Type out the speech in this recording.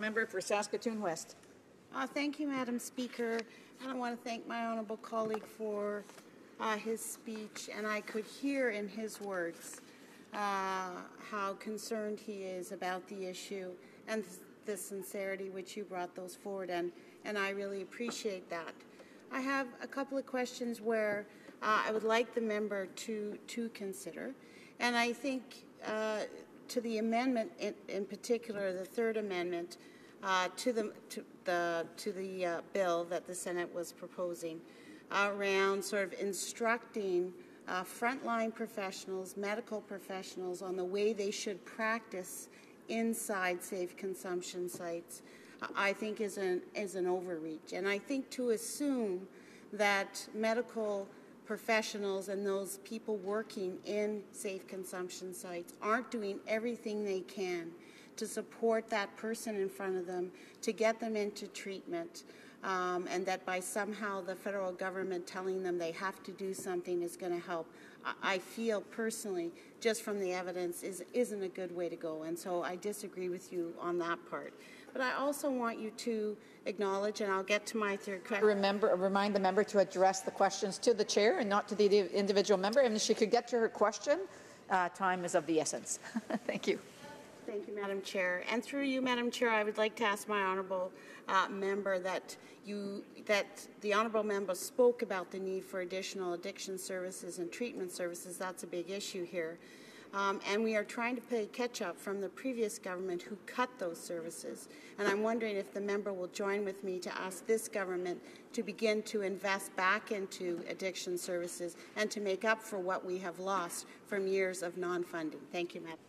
Member for Saskatoon West. Thank you, Madam Speaker. And I want to thank my honourable colleague for his speech. And I could hear in his words how concerned he is about the issue and the sincerity which you brought those forward. And I really appreciate that. I have a couple of questions where I would like the member to consider. And I think to the amendment, in particular, the third amendment to the bill that the Senate was proposing around sort of instructing frontline professionals, medical professionals, on the way they should practice inside safe consumption sites, I think is an overreach. And I think to assume that medical professionals and those people working in safe consumption sites aren't doing everything they can to support that person in front of them, to get them into treatment, and that by somehow the federal government telling them they have to do something is going to help, I feel personally, just from the evidence, isn't a good way to go. And so I disagree with you on that part. But I also want you to acknowledge, and I'll get to my third question. Remind the member to address the questions to the chair and not to the individual member. And if she could get to her question, time is of the essence. Thank you. Thank you, Madam Chair. And through you, Madam Chair, I would like to ask my honourable member that the honourable member spoke about the need for additional addiction services and treatment services. That's a big issue here. And we are trying to play catch-up from the previous government who cut those services. And I'm wondering if the member will join with me to ask this government to begin to invest back into addiction services and to make up for what we have lost from years of non-funding. Thank you, Madam.